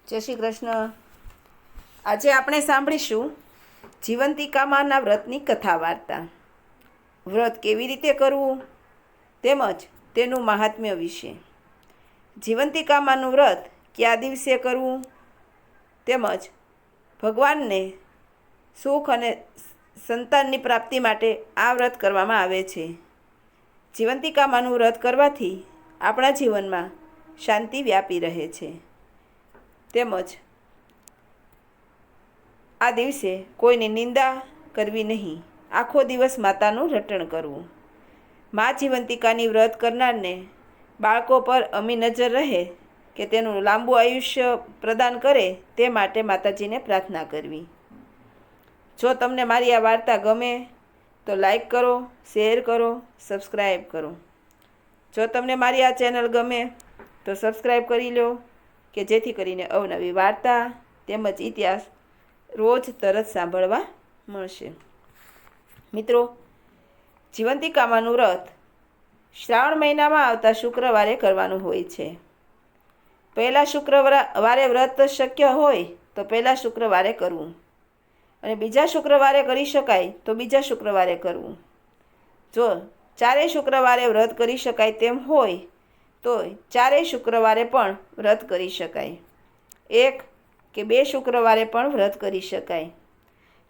જય શ્રી કૃષ્ણ. આજે આપણે સાંભળીશું જીવંતિકામાના વ્રતની કથા વાર્તા. વ્રત કેવી રીતે કરવું તેમજ તેનું મહાત્મ્ય વિશે. જીવંતિકામાનું વ્રત કયા દિવસે કરવું તેમજ ભગવાનને સુખ અને સંતાનની પ્રાપ્તિ માટે આ વ્રત કરવામાં આવે છે. જીવંતિકામાનું વ્રત કરવાથી આપણા જીવનમાં શાંતિ વ્યાપી રહે છે. તેમજ આ દિવસે કોઈની નિંદા કરવી નહીં. આખો દિવસ માતાનું રટણ કરવું. મા જીવંતિકાની વ્રત કરનારને બાળકો પર અમી નજર રહે કે તેનું લાંબુ આયુષ્ય પ્રદાન કરે તે માટે માતાજીને પ્રાર્થના કરવી. જો તમને મારી આ વાર્તા ગમે તો લાઈક કરો, શેર કરો, સબસ્ક્રાઈબ કરો. જો તમને મારી આ ચેનલ ગમે તો સબસ્ક્રાઈબ કરી લો કે જેથી કરીને અવનવી વાર્તા તેમજ ઇતિહાસ રોજ તરત સાંભળવા મળશે. મિત્રો, જીવંતિકામાનું વ્રત શ્રાવણ મહિનામાં આવતા શુક્રવારે કરવાનું હોય છે. પહેલા શુક્રવારે વ્રત શક્ય હોય તો પહેલા શુક્રવારે કરવું અને બીજા શુક્રવારે કરી શકાય તો બીજા શુક્રવારે કરવું. જો ચારેય શુક્રવારે વ્રત કરી શકાય તેમ હોય તો ચારેય શુક્રવારે પણ વ્રત કરી શકાય. 1 કે 2 શુક્રવારે પણ વ્રત કરી શકાય.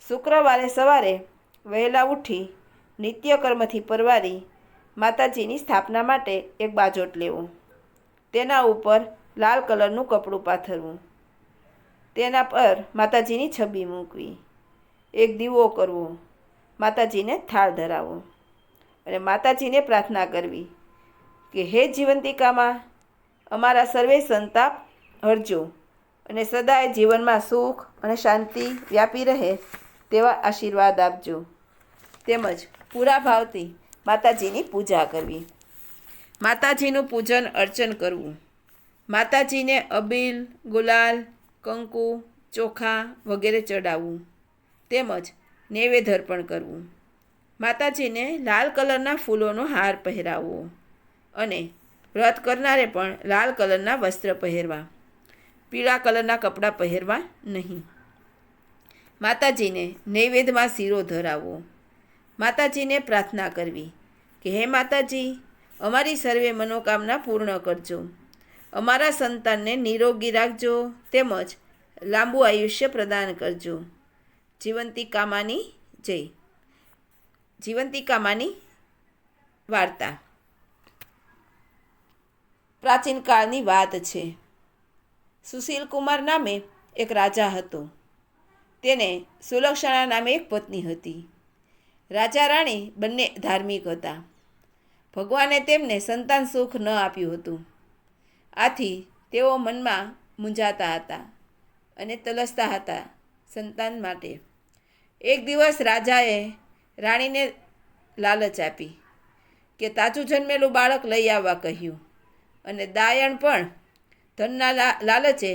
શુક્રવારે સવારે વહેલા ઉઠી નિત્યકર્મથી પરવારી માતાજીની સ્થાપના માટે એક બાજોટ લેવો. તેના ઉપર લાલ કલરનું કપડું પાથરવું. તેના પર માતાજીની છબી મૂકવી. એક દીવો કરવો. માતાજીને થાળ ધરાવો અને માતાજીને પ્રાર્થના કરવી કે હે જીવંતિકામાં, અમારા સર્વે સંતાપ હરજો અને સદાય જીવનમાં સુખ અને શાંતિ વ્યાપી રહે તેવા આશીર્વાદ આપજો. તેમજ પૂરા ભાવથી માતાજીની પૂજા કરવી. માતાજીનું પૂજન અર્ચન કરવું. માતાજીને અબીલ, ગુલાલ, કંકુ, ચોખા વગેરે ચડાવવું. તેમજ નૈવેદ્ય અર્પણ કરવું. માતાજીને લાલ કલરના ફૂલોનો હાર પહેરાવવો અને વ્રત કરનારે પણ લાલ કલરના વસ્ત્ર પહેરવા. પીળા કલરના કપડાં પહેરવા નહીં. માતાજીને નૈવેદ્યમાં શીરો ધરાવવો. માતાજીને પ્રાર્થના કરવી કે હે માતાજી, અમારી સર્વે મનોકામના પૂર્ણ કરજો. અમારા સંતાનને નિરોગી રાખજો તેમજ લાંબુ આયુષ્ય પ્રદાન કરજો. જીવંતિકામાની જય. જીવંતિકામાની વાર્તા પ્રાચીન કાળની વાત છે. સુશીલકુમાર નામે એક રાજા હતો. તેને સુલક્ષણા નામે એક પત્ની હતી. રાજા રાણી બંને ધાર્મિક હતા. ભગવાને તેમને સંતાન સુખ ન આપ્યું હતું. આથી તેઓ મનમાં મૂંઝાતા હતા અને તલસતા હતા સંતાન માટે. એક દિવસ રાજાએ રાણીને લાલચ આપી કે તાજું જન્મેલું બાળક લઈ આવવા કહ્યું અને દાયણ પણ ધનના લાલચે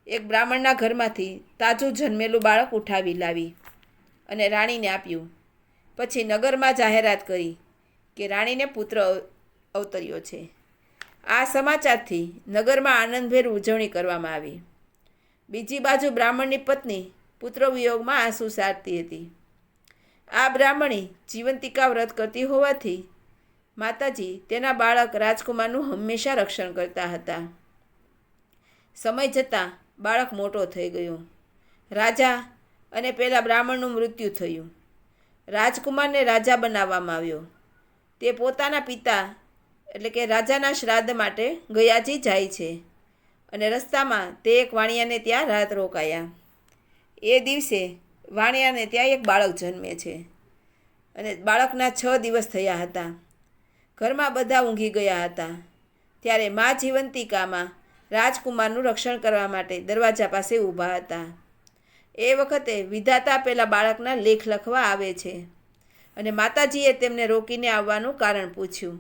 એક બ્રાહ્મણના ઘરમાંથી તાજું જન્મેલું બાળક ઉઠાવી લાવી અને રાણીને આપ્યું. પછી નગરમાં જાહેરાત કરી કે રાણીને પુત્ર અવતર્યો છે. આ સમાચારથી નગરમાં આનંદભેર ઉજવણી કરવામાં આવી. બીજી બાજુ બ્રાહ્મણની પત્ની પુત્ર વિયોગમાં આંસુ સારતી હતી. આ બ્રાહ્મણી જીવંતિકા વ્રત કરતી હોવાથી માતાજી તેના બાળક રાજકુમારનું હંમેશા રક્ષણ કરતા હતા. સમય જતાં બાળક મોટો થઈ ગયો. રાજા અને પેલા બ્રાહ્મણનું મૃત્યુ થયું. રાજકુમારને રાજા બનાવવામાં આવ્યો. તે પોતાના પિતા એટલે કે રાજાના શ્રાદ્ધ માટે ગયાજી જાય છે અને રસ્તામાં તે એક વાણિયાને ત્યાં રાત રોકાયા. એ દિવસે વાણિયાને ત્યાં એક બાળક જન્મે છે અને બાળકના 6 દિવસ થયા હતા. ઘરમાં બધા ઊંઘી ગયા હતા. ત્યારે મા જીવંતિકામાં રાજકુમારનું રક્ષણ કરવા માટે દરવાજા પાસે ઊભા હતા. એ વખતે વિધાતા પેલા બાળકના લેખ લખવા આવે છે અને માતાજીએ તેમને રોકીને આવવાનું કારણ પૂછ્યું.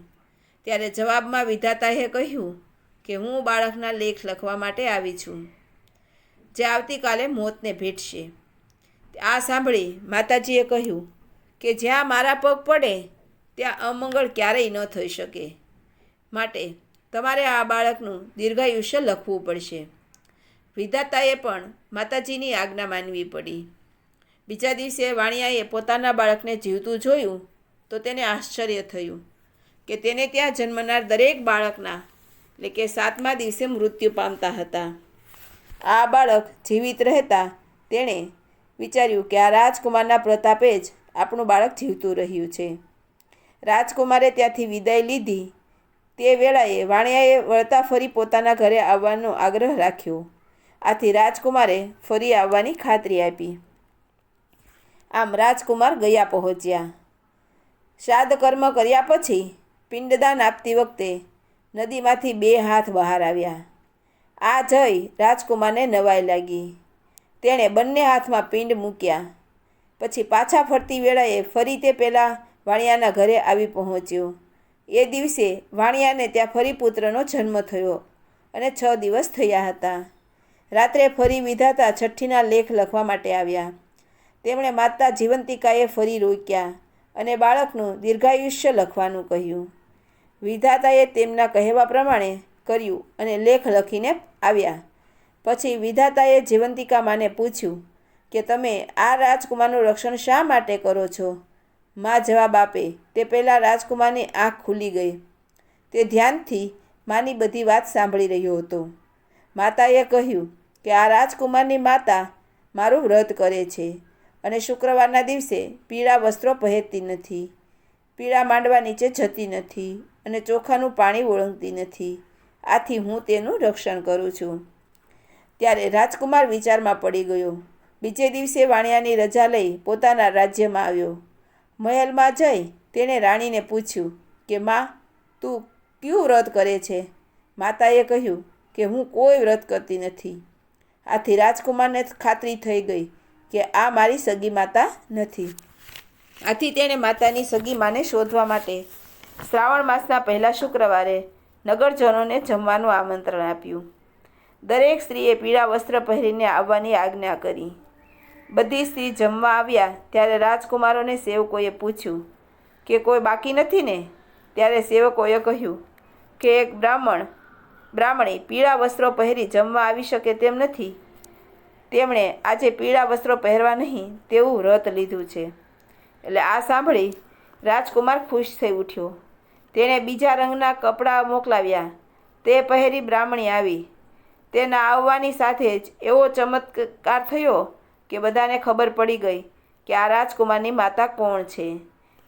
ત્યારે જવાબમાં વિધાતાએ કહ્યું કે હું બાળકના લેખ લખવા માટે આવી છું, જે આવતીકાલે મોતને ભેટશે. આ સાંભળી માતાજીએ કહ્યું કે જ્યાં મારા પગ પડે ત્યાં અમંગળ ક્યારેય ન થઈ શકે, માટે તમારે આ બાળકનું દીર્ઘાયુષ્ય લખવું પડશે. વિધાતાએ પણ માતાજીની આજ્ઞા માનવી પડી. બીજા દિવસે વાણિયાએ પોતાના બાળકને જીવતું જોયું તો તેને આશ્ચર્ય થયું કે તેને ત્યાં જન્મનાર દરેક બાળકના એટલે કે 7મા દિવસે મૃત્યુ પામતા હતા. આ બાળક જીવિત રહેતા તેણે વિચાર્યું કે આ રાજકુમારના પ્રતાપે જ આપણું બાળક જીવતું રહ્યું છે. રાજકુમારે ત્યાંથી વિદાય લીધી. તે વેળાએ વાણિયાએ વળતા ફરી પોતાના ઘરે આવવાનો આગ્રહ રાખ્યો. આથી રાજકુમારે ફરી આવવાની ખાતરી આપી. આમ રાજકુમાર ગયા પહોંચ્યા. શ્રાદ્ધ કર્મ કર્યા પછી પિંડદાન આપતી વખતે નદીમાંથી 2 હાથ બહાર આવ્યા. આ જોઈ રાજકુમારને નવાઈ લાગી. તેણે બંને હાથમાં પિંડ મૂક્યા. પછી પાછા ફરતી વેળાએ ફરી તે પહેલાં વાણિયાના ઘરે આવી પહોંચ્યો. એ દિવસે વાણિયાને ત્યાં ફરી પુત્રનો જન્મ થયો અને 6 દિવસ થયા હતા. રાત્રે ફરી વિધાતા છઠ્ઠીના લેખ લખવા માટે આવ્યા. તેમણે માતા જીવંતિકાએ ફરી રોક્યા અને બાળકનું દીર્ઘાયુષ્ય લખવાનું કહ્યું. વિધાતાએ તેમના કહેવા પ્રમાણે કર્યું અને લેખ લખીને આવ્યા. પછી વિધાતાએ જીવંતિકા માને પૂછ્યું કે તમે આ રાજકુમારનું રક્ષણ શા માટે કરો છો? મા જવાબ આપે તે પહેલાં રાજકુમારની આંખ ખુલી ગઈ. તે ધ્યાનથી માની બધી વાત સાંભળી રહ્યો હતો. માતાએ કહ્યું કે આ રાજકુમારની માતા મારું વ્રત કરે છે અને શુક્રવારના દિવસે પીળા વસ્ત્રો પહેરતી નથી, પીળા માંડવા નીચે જતી નથી અને ચોખાનું પાણી ઓળંગતી નથી. આથી હું તેનું રક્ષણ કરું છું. ત્યારે રાજકુમાર વિચારમાં પડી ગયો. બીજે દિવસે વાણિયાની રજા લઈ પોતાના રાજ્યમાં આવ્યો. મહેલમાં જઈ તેણે રાણીને પૂછ્યું કે માં, તું કયું વ્રત કરે છે? માતાએ કહ્યું કે હું કોઈ વ્રત કરતી નથી. આથી રાજકુમારને ખાતરી થઈ ગઈ કે આ મારી સગી માતા નથી. આથી તેણે માતાની સગી માને શોધવા માટે શ્રાવણ માસના પહેલા શુક્રવારે નગરજનોને જમવાનું આમંત્રણ આપ્યું. દરેક સ્ત્રીએ પીળા વસ્ત્ર પહેરીને આવવાની આજ્ઞા કરી. બધી સ્ત્રી જમવા આવ્યા ત્યારે રાજકુમારોને સેવકોએ પૂછ્યું કે કોઈ બાકી નથી ને? ત્યારે સેવકોએ કહ્યું કે એક બ્રાહ્મણી પીળા વસ્ત્રો પહેરી જમવા આવી શકે તેમ નથી. તેમણે આજે પીળા વસ્ત્રો પહેરવા નહીં તેવું વ્રત લીધું છે. એટલે આ સાંભળી રાજકુમાર ખુશ થઈ ઉઠ્યો. તેણે બીજા રંગના કપડાં મોકલાવ્યા. તે પહેરી બ્રાહ્મણી આવી. તેના આવવાની સાથે જ એવો ચમત્કાર થયો કે બધાને ખબર પડી ગઈ કે આ રાજકુમારની માતા કોણ છે.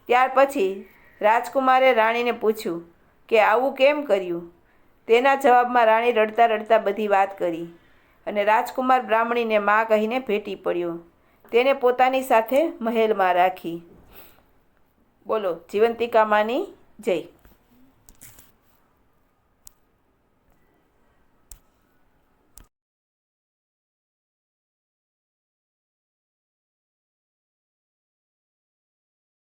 ત્યાર પછી રાજકુમારે રાણીને પૂછ્યું કે આવું કેમ કર્યું? તેના જવાબમાં રાણી રડતા રડતા બધી વાત કરી અને રાજકુમાર બ્રાહ્મણીને મા કહીને ભેટી પડ્યો. તેને પોતાની સાથે મહેલમાં રાખી. બોલો જીવંતિકા માની જય.